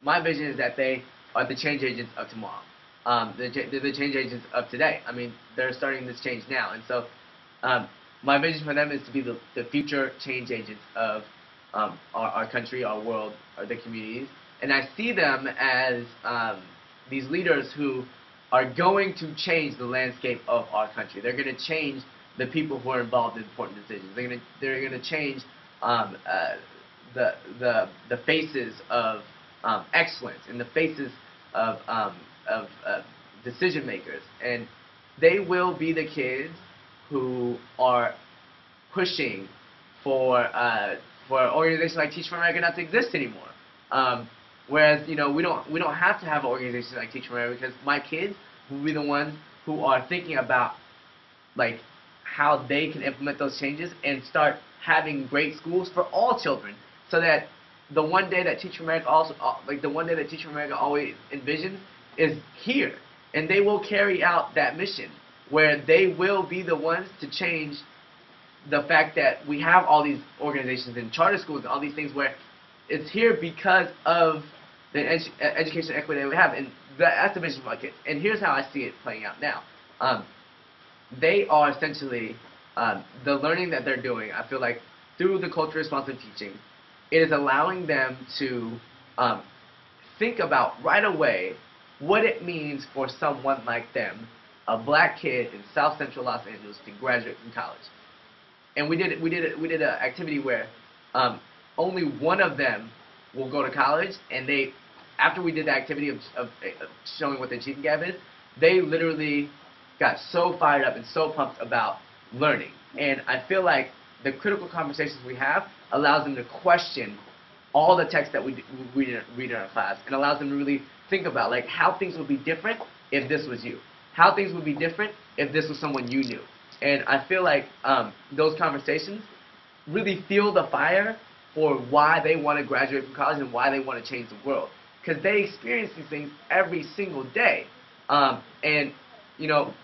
my vision is that they are the change agents of tomorrow. They're the change agents of today. I mean, they're starting this change now, and so um, my vision for them is to be the future change agents of our country, our world, or the communities. And I see them as these leaders who are going to change the landscape of our country. They're going to change the people who are involved in important decisions. They're going to change the faces of excellence and the faces of decision makers, and they will be the kids who are pushing for organizations like Teach for America not to exist anymore. Whereas we don't have to have an organization like Teach for America, because my kids will be the ones who are thinking about like how they can implement those changes and start having great schools for all children, so that the one day that Teach for America always envisions is here, and they will carry out that mission where they will be the ones to change the fact that we have all these organizations and charter schools and all these things where it's here because of the education equity that we have, and that's the vision for my kids. And here's how I see it playing out now. They are essentially the learning that they're doing. I feel like through the culture responsive teaching, it is allowing them to think about right away what it means for someone like them, a black kid in South Central Los Angeles, to graduate from college. And we did an activity where only one of them will go to college, and after we did the activity of showing what the achievement gap is, they literally got so fired up and so pumped about learning. And I feel like the critical conversations we have allows them to question all the text that we read in our class, and allows them to really think about like how things would be different if this was you, how things would be different if this was someone you knew. And I feel like those conversations really fuel the fire for why they want to graduate from college and why they want to change the world, because they experience these things every single day. And you know,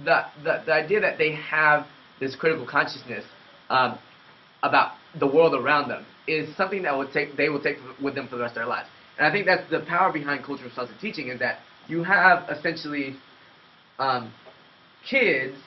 the idea that they have this critical consciousness about the world around them is something that they will take with them for the rest of their lives. And I think that's the power behind cultural responsive teaching, is that you have essentially kids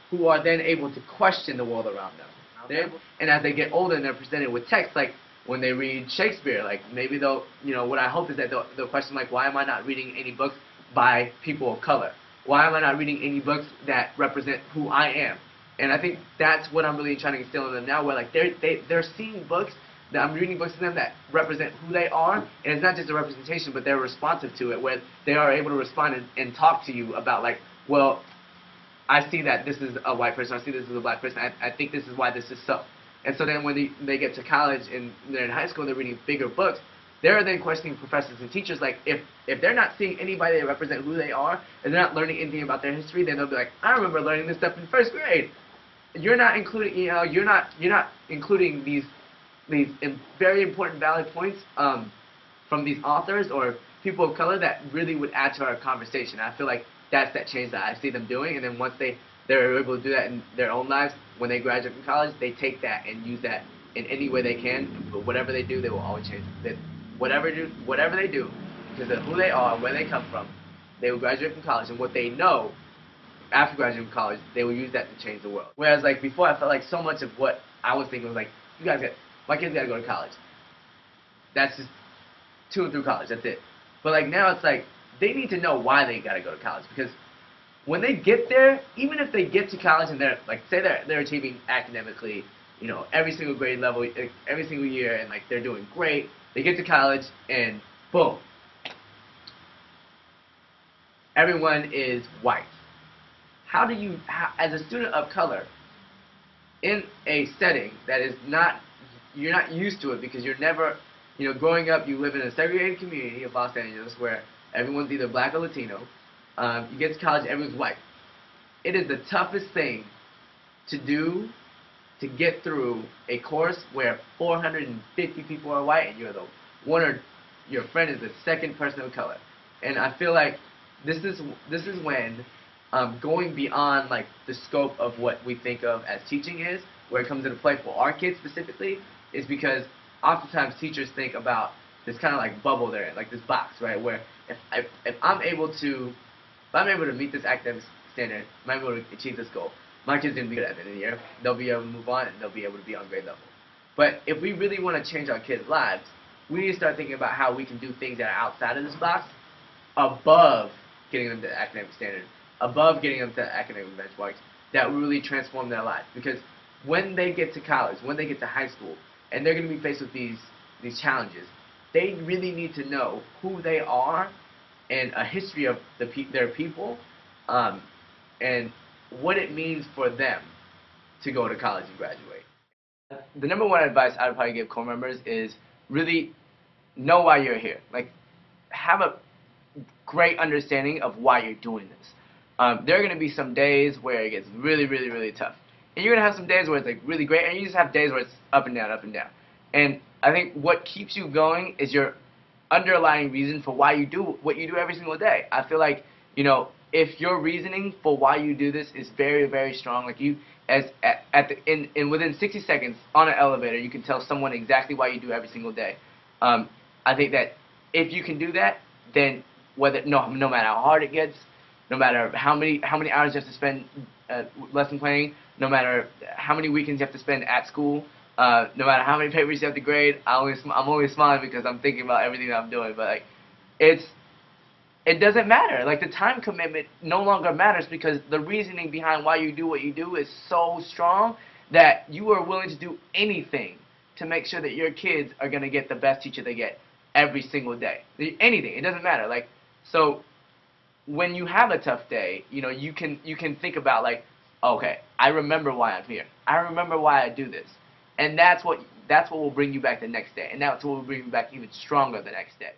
who are then able to question the world around them. And as they get older and they're presented with text, like when they read Shakespeare, like maybe what I hope is that they'll question like, why am I not reading any books by people of color? Why am I not reading any books that represent who I am? And I think that's what I'm really trying to instill in them now, where like they're seeing books, that I'm reading books to them that represent who they are, and it's not just a representation, but they're responsive to it, where they are able to respond and talk to you about like, well, I see that this is a white person, I see this is a black person, I think this is why this is so. And so then when they get to college and they're in high school and they're reading bigger books, they're then questioning professors and teachers, like if they're not seeing anybody that represent who they are, and they're not learning anything about their history, then they'll be like, I remember learning this stuff in first grade. You're not including, you're not including these very important valid points from these authors or people of color that really would add to our conversation. I feel like that's that change that I see them doing, and then once they're able to do that in their own lives, when they graduate from college, they take that and use that in any way they can. But whatever they do, they will always change. Whatever they do, because of who they are, where they come from, they will graduate from college, and what they know after graduating from college, they will use that to change the world. Whereas like before, I felt like so much of what I was thinking was like, my kids gotta go to college. That's just to and through college. That's it. But like now, it's like they need to know why they gotta go to college, because when they get there, even if they get to college and they're like, say they're achieving academically, every single grade level, every single year, and like they're doing great, they get to college and boom, everyone is white. How do you, as a student of color, in a setting that is not, you're not used to it because you're never, growing up, you live in a segregated community of Los Angeles where everyone's either black or Latino. You get to college, everyone's white. It is the toughest thing to do to get through a course where 450 people are white and you're the one, or your friend is the second person of color. And I feel like this is when going beyond like the scope of what we think of as teaching is, where it comes into play for our kids specifically, is because oftentimes teachers think about this kind of like bubble they're in, like this box, right? Where if I'm able to meet this academic standard, if I'm able to achieve this goal, my kids are gonna be good at the end of the year. They'll be able to move on and they'll be able to be on grade level. But if we really want to change our kids' lives, we need to start thinking about how we can do things that are outside of this box, above getting them to academic standard, above getting them to academic benchmarks, that will really transform their lives. Because when they get to college, when they get to high school, and they're going to be faced with these challenges, they really need to know who they are and a history of their people, and what it means for them to go to college and graduate. The number one advice I would probably give core members is really know why you're here. Like, have a great understanding of why you're doing this. There are going to be some days where it gets really, really, really tough. And you're going to have some days where it's like really great, and you just have days where it's up and down, up and down. And I think what keeps you going is your underlying reason for why you do what you do every single day. I feel like, you know, if your reasoning for why you do this is very, very strong, like you, within 60 seconds on an elevator, you can tell someone exactly why you do every single day. I think that if you can do that, then no matter how hard it gets, no matter how many hours you have to spend lesson planning, no matter how many weekends you have to spend at school, no matter how many papers you have to grade, I'm only smiling because I'm thinking about everything that I'm doing. But like, it doesn't matter. Like, the time commitment no longer matters because the reasoning behind why you do what you do is so strong that you are willing to do anything to make sure that your kids are going to get the best teacher they get every single day. Anything. It doesn't matter. Like, so when you have a tough day, you know, you can think about, like, okay, I remember why I'm here. I remember why I do this. And that's what will bring you back the next day. And that's what will bring you back even stronger the next day.